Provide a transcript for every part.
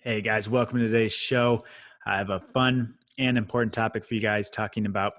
Hey guys, welcome to today's show. I have a fun and important topic for you guys talking about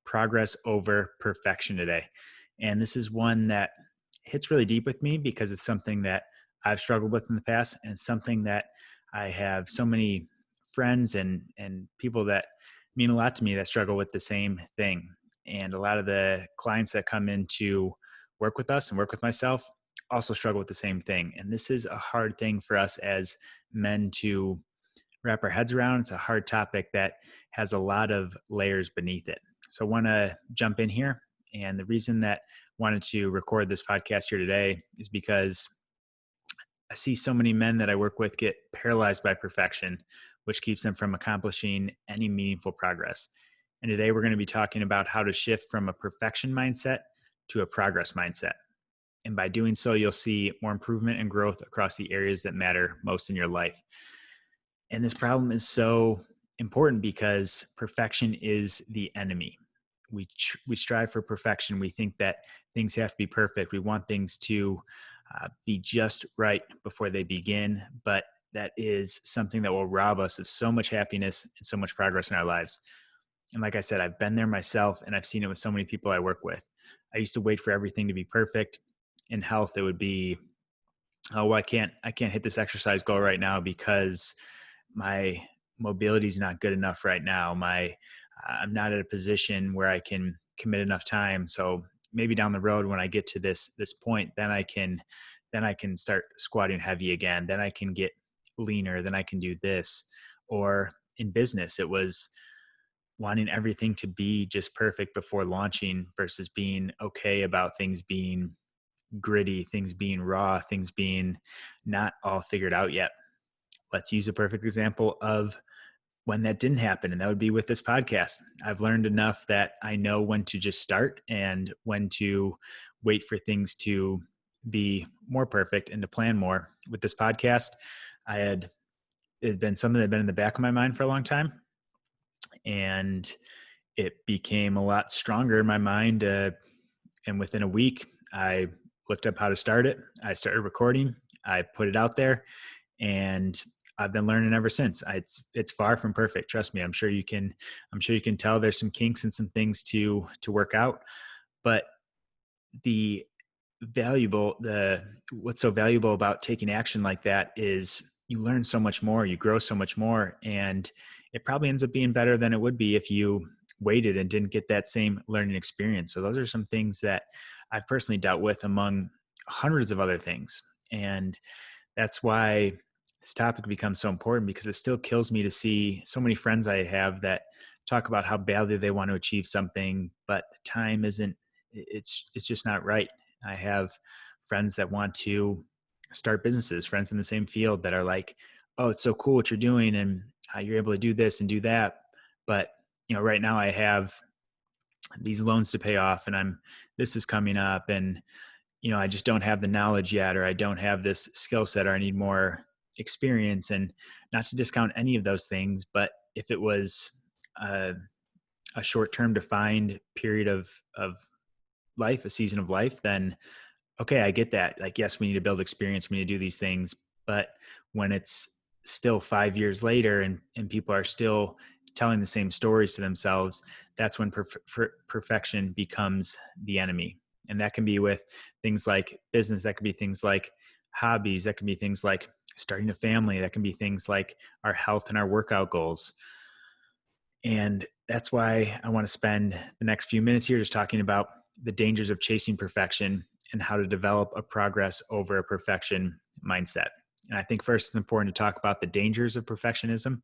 progress over perfection today. And this is one that hits really deep with me because it's something that I've struggled with in the past and it's something that I have so many friends and people that mean a lot to me that struggle with the same thing. And a lot of the clients that come in to work with us and work with myself also struggle with the same thing. And this is a hard thing for us as men to wrap our heads around. It's a hard topic that has a lot of layers beneath it. So I want to jump in here. And the reason that I wanted to record this podcast here today is because I see so many men that I work with get paralyzed by perfection, which keeps them from accomplishing any meaningful progress. And today we're going to be talking about how to shift from a perfection mindset to a progress mindset. And by doing so, you'll see more improvement and growth across the areas that matter most in your life. And this problem is so important because perfection is the enemy. We strive for perfection. We think that things have to be perfect. We want things to be just right before they begin, but that is something that will rob us of so much happiness and so much progress in our lives. And like I said, I've been there myself and I've seen it with so many people I work with. I used to wait for everything to be perfect. In health, it would be, oh, well, I can't hit this exercise goal right now because my mobility is not good enough right now. I'm not at a position where I can commit enough time. So maybe down the road when I get to this point, then I can start squatting heavy again. Then I can get leaner. Then I can do this. Or in business, it was wanting everything to be just perfect before launching versus being okay about things being gritty, things being raw, things being not all figured out yet. Let's use a perfect example of when that didn't happen, and that would be with this podcast. I've learned enough that I know when to just start and when to wait for things to be more perfect and to plan more. With this podcast, it had been something that had been in the back of my mind for a long time, and it became a lot stronger in my mind. And within a week, I looked up how to start it. I started recording. I put it out there, and I've been learning ever since. It's far from perfect. Trust me. I'm sure you can tell there's some kinks and some things to work out. But the what's so valuable about taking action like that is you learn so much more, you grow so much more, and it probably ends up being better than it would be if you waited and didn't get that same learning experience. So those are some things that I've personally dealt with among hundreds of other things. And that's why this topic becomes so important, because it still kills me to see so many friends I have that talk about how badly they want to achieve something, but the time isn't, it's just not right. I have friends that want to start businesses, friends in the same field that are like, oh, it's so cool what you're doing and how you're able to do this and do that. But, right now I have these loans to pay off and this is coming up and, I just don't have the knowledge yet, or I don't have this skill set, or I need more experience. And not to discount any of those things, but if it was a, a short-term defined period of life, a season of life, then okay, I get that. Like, yes, we need to build experience, we need to do these things. But when it's still 5 years later and people are still telling the same stories to themselves, that's when perfection becomes the enemy. And that can be with things like business, that could be things like hobbies, that can be things like starting a family, that can be things like our health and our workout goals. And that's why I want to spend the next few minutes here just talking about the dangers of chasing perfection and how to develop a progress over a perfection mindset. And I think first it's important to talk about the dangers of perfectionism.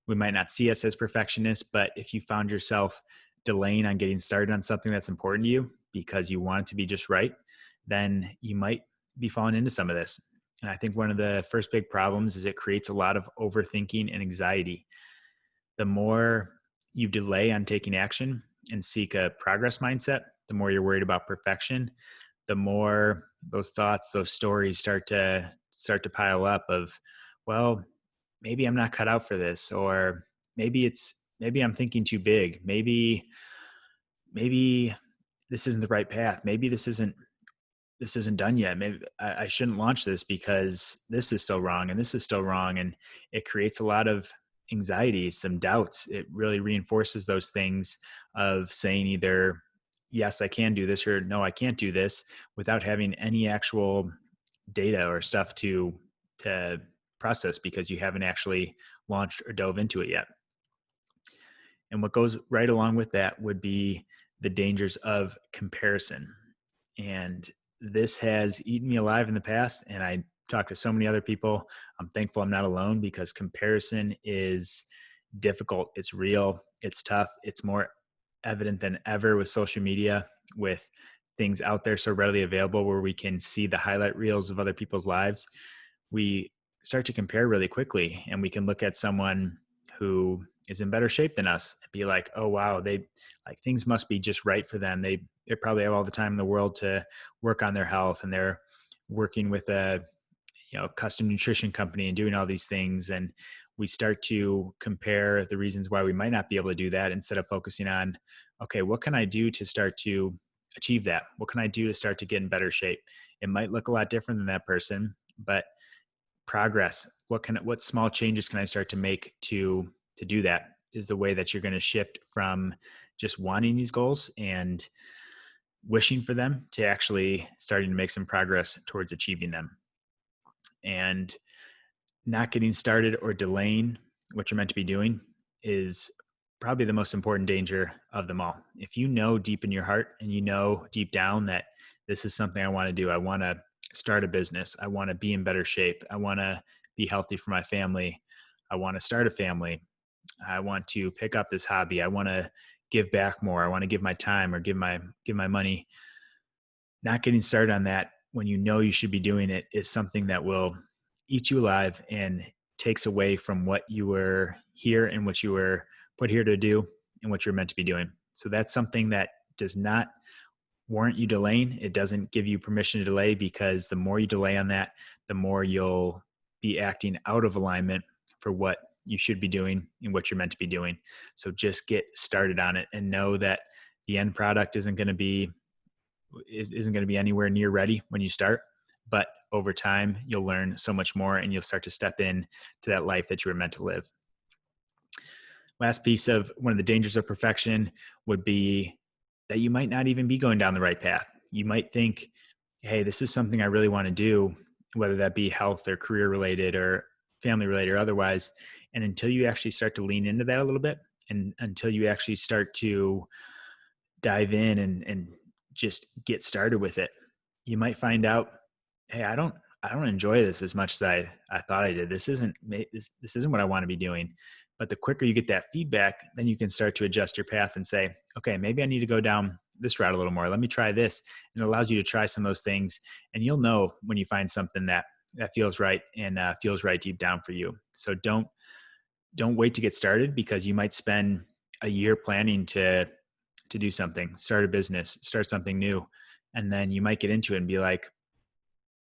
We might not see us as perfectionists, but if you found yourself delaying on getting started on something that's important to you because you want it to be just right, then you might be falling into some of this. And I think one of the first big problems is it creates a lot of overthinking and anxiety. The more you delay on taking action and seek a progress mindset, the more you're worried about perfection, the more those thoughts, those stories start to pile up of, well, maybe I'm not cut out for this, or maybe I'm thinking too big. Maybe this isn't the right path. Maybe this isn't this isn't done yet. Maybe I shouldn't launch this because this is still wrong and this is still wrong. And it creates a lot of anxiety, some doubts. It really reinforces those things of saying either, yes, I can do this, or no, I can't do this, without having any actual data or stuff to process because you haven't actually launched or dove into it yet. And what goes right along with that would be the dangers of comparison. And this has eaten me alive in the past. And I talk to so many other people. I'm thankful I'm not alone, because comparison is difficult. It's real. It's tough. It's more evident than ever with social media, with things out there so readily available where we can see the highlight reels of other people's lives. We start to compare really quickly, and we can look at someone who is in better shape than us and be like, oh wow, they, like, things must be just right for them. They probably have all the time in the world to work on their health, and they're working with a, custom nutrition company and doing all these things. And we start to compare the reasons why we might not be able to do that, instead of focusing on, okay, what can I do to start to achieve that? What can I do to start to get in better shape? It might look a lot different than that person, but progress, what small changes can I start to make to do that, is the way that you're going to shift from just wanting these goals and wishing for them to actually starting to make some progress towards achieving them. And not getting started or delaying what you're meant to be doing is probably the most important danger of them all. If you know deep in your heart and you know deep down that this is something I want to do, I want to start a business, I want to be in better shape, I want to be healthy for my family, I want to start a family, I want to pick up this hobby, I want to give back more, I want to give my time or give my money. Not getting started on that when you know you should be doing it is something that will eat you alive and takes away from what you were here and what you were put here to do and what you're meant to be doing. So that's something that does not warrant you delaying. It doesn't give you permission to delay, because the more you delay on that, the more you'll be acting out of alignment for what you should be doing and what you're meant to be doing. So just get started on it and know that the end product isn't going to be anywhere near ready when you start, but over time you'll learn so much more and you'll start to step in to that life that you were meant to live. Last piece of one of the dangers of perfection would be that you might not even be going down the right path. You might think, hey, this is something I really want to do, whether that be health or career related or family related or otherwise. And until you actually start to lean into that a little bit, and until you actually start to dive in and just get started with it, you might find out, hey, I don't enjoy this as much as I thought I did. This isn't what I want to be doing. But the quicker you get that feedback, then you can start to adjust your path and say, okay, maybe I need to go down this route a little more. Let me try this. And it allows you to try some of those things. And you'll know when you find something that feels right and feels right deep down for you. So don't wait to get started, because you might spend a year planning to do something, start a business, start something new. And then you might get into it and be like,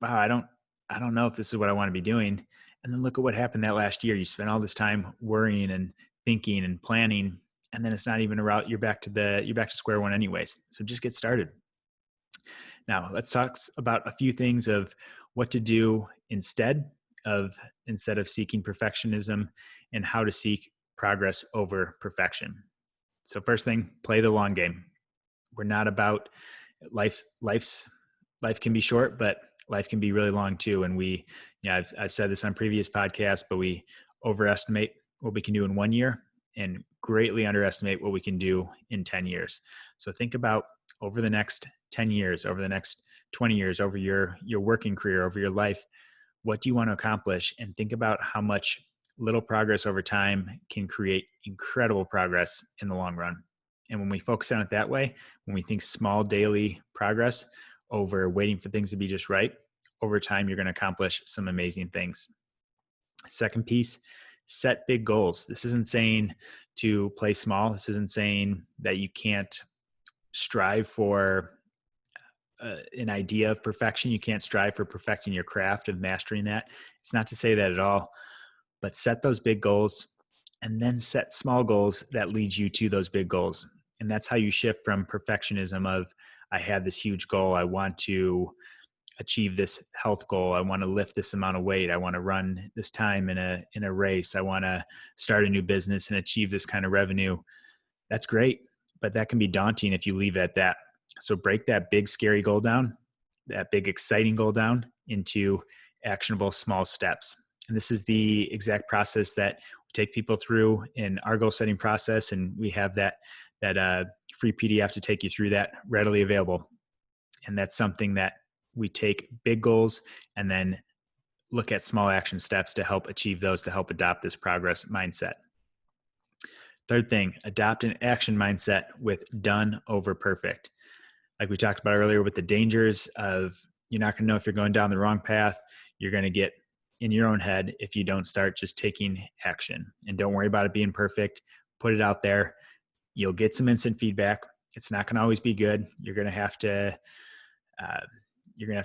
wow, I don't know if this is what I want to be doing. And then look at what happened that last year. You spent all this time worrying and thinking and planning, and then it's not even a route. You're back to square one anyways. So just get started. Now let's talk about a few things of what to do instead of seeking perfectionism, and how to seek progress over perfection. So first thing, play the long game. We're not about life can be short, but life can be really long too. And I've said this on previous podcasts, but we overestimate what we can do in 1 year and greatly underestimate what we can do in 10 years. So think about, over the next 10 years, over the next 20 years, over your working career, over your life, what do you want to accomplish? And think about how much little progress over time can create incredible progress in the long run. And when we focus on it that way, when we think small daily progress over waiting for things to be just right, over time, you're going to accomplish some amazing things. Second piece, set big goals. This isn't saying to play small. This isn't saying that you can't strive for an idea of perfection. You can't strive for perfecting your craft of mastering that. It's not to say that at all, but set those big goals and then set small goals that lead you to those big goals. And that's how you shift from perfectionism of, I had this huge goal, I want to achieve this health goal. I want to lift this amount of weight. I want to run this time in a race. I want to start a new business and achieve this kind of revenue. That's great, but that can be daunting if you leave it at that. So break that big scary goal down, that big exciting goal down into actionable small steps. And this is the exact process that we take people through in our goal setting process, and we have that free PDF to take you through that readily available. And that's something that we take big goals and then look at small action steps to help achieve those, to help adopt this progress mindset. Third thing, adopt an action mindset with done over perfect. Like we talked about earlier with the dangers of, you're not going to know if you're going down the wrong path. You're going to get in your own head if you don't start just taking action. And don't worry about it being perfect. Put it out there. You'll get some instant feedback. It's not going to always be good. You're going to have to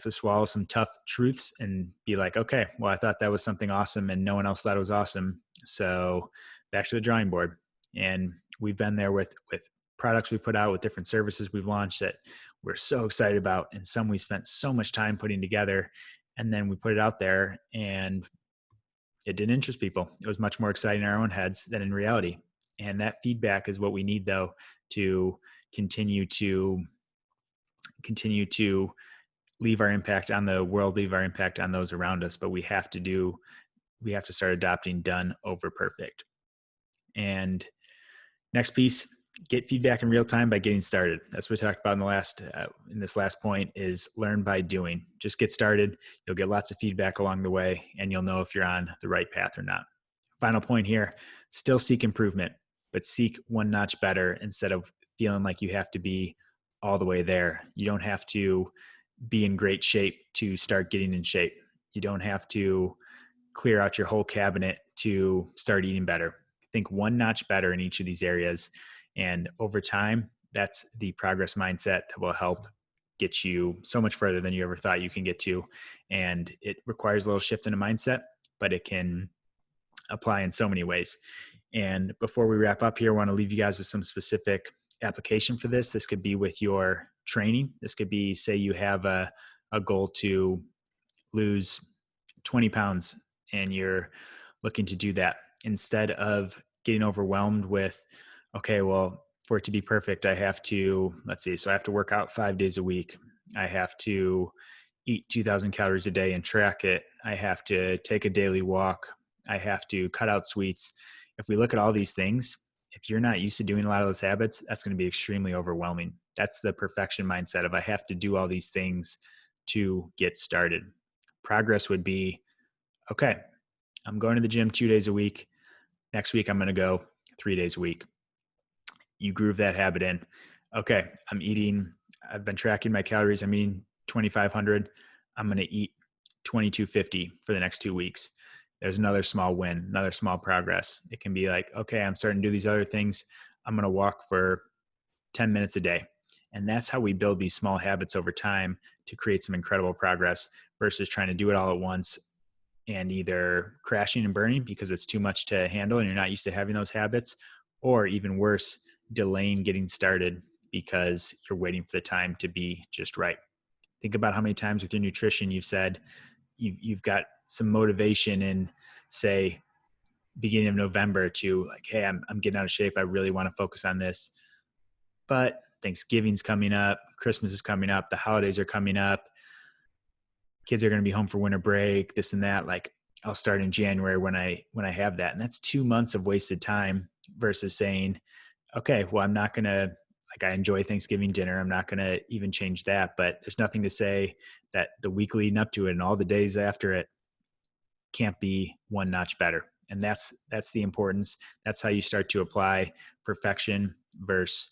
swallow some tough truths and be like, okay, well, I thought that was something awesome and no one else thought it was awesome. So back to the drawing board. And we've been there with products we put out, with different services we've launched that we're so excited about, and some we spent so much time putting together, and then we put it out there and it didn't interest people. It was much more exciting in our own heads than in reality. And that feedback is what we need, though, to continue to leave our impact on the world, leave our impact on those around us. But we have to start adopting done over perfect. And next piece, get feedback in real time by getting started. That's what we talked about in this last point, is learn by doing. Just get started. You'll get lots of feedback along the way, and you'll know if you're on the right path or not. Final point here, still seek improvement, but seek one notch better instead of feeling like you have to be all the way there. You don't have to be in great shape to start getting in shape. You don't have to clear out your whole cabinet to start eating better. Think one notch better in each of these areas. And over time, that's the progress mindset that will help get you so much further than you ever thought you can get to. And it requires a little shift in a mindset, but it can apply in so many ways. And before we wrap up here, I want to leave you guys with some specific application for this. This could be with your training. This could be, say you have a goal to lose 20 pounds and you're looking to do that. Instead of getting overwhelmed with, okay, well, for it to be perfect, I have to, so I have to work out 5 days a week. I have to eat 2,000 calories a day and track it. I have to take a daily walk. I have to cut out sweets. If we look at all these things, if you're not used to doing a lot of those habits, that's going to be extremely overwhelming. That's the perfection mindset of, I have to do all these things to get started. Progress would be, okay, I'm going to the gym 2 days a week. Next week, I'm going to go 3 days a week. You groove that habit in. Okay, I've been tracking my calories. I'm eating 2,500. I'm going to eat 2,250 for the next 2 weeks. There's another small win, another small progress. It can be like, okay, I'm starting to do these other things. I'm going to walk for 10 minutes a day. And that's how we build these small habits over time to create some incredible progress, versus trying to do it all at once and either crashing and burning because it's too much to handle and you're not used to having those habits, or even worse, delaying getting started because you're waiting for the time to be just right. Think about how many times with your nutrition you've said you've got some motivation in, say, beginning of November to like, hey, I'm getting out of shape. I really want to focus on this. But Thanksgiving's coming up, Christmas is coming up, the holidays are coming up, kids are going to be home for winter break, this and that. Like, I'll start in January when I have that. And that's 2 months of wasted time, versus saying, okay, well, I'm not going to, like, I enjoy Thanksgiving dinner. I'm not going to even change that, but there's nothing to say that the week leading up to it and all the days after it can't be one notch better. And that's the importance. That's how you start to apply perfection versus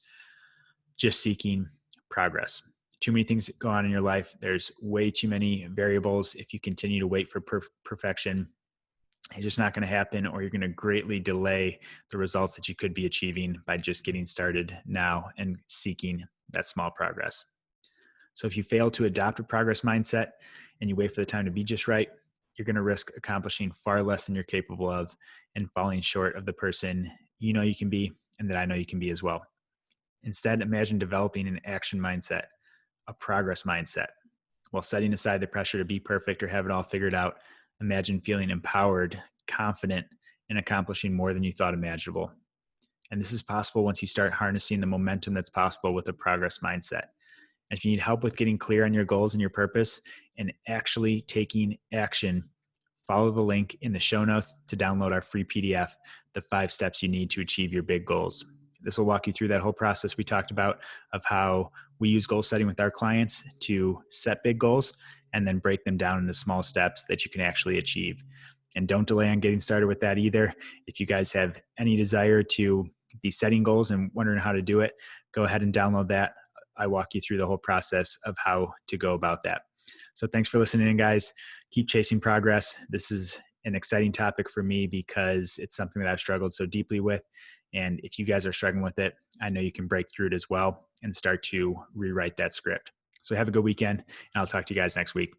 just seeking progress. Too many things go on in your life. There's way too many variables. If you continue to wait for perfection, it's just not going to happen, or you're going to greatly delay the results that you could be achieving by just getting started now and seeking that small progress. So if you fail to adopt a progress mindset and you wait for the time to be just right, you're going to risk accomplishing far less than you're capable of and falling short of the person you know you can be and that I know you can be as well. Instead, imagine developing an action mindset, a progress mindset. While setting aside the pressure to be perfect or have it all figured out, imagine feeling empowered, confident, and accomplishing more than you thought imaginable. And this is possible once you start harnessing the momentum that's possible with a progress mindset. And if you need help with getting clear on your goals and your purpose and actually taking action, follow the link in the show notes to download our free PDF, The 5 Steps You Need to Achieve Your Big Goals. This will walk you through that whole process we talked about of how we use goal setting with our clients to set big goals and then break them down into small steps that you can actually achieve. And don't delay on getting started with that either. If you guys have any desire to be setting goals and wondering how to do it, go ahead and download that. I walk you through the whole process of how to go about that. So thanks for listening in, guys. Keep chasing progress. This is an exciting topic for me because it's something that I've struggled so deeply with. And if you guys are struggling with it, I know you can break through it as well and start to rewrite that script. So have a good weekend, and I'll talk to you guys next week.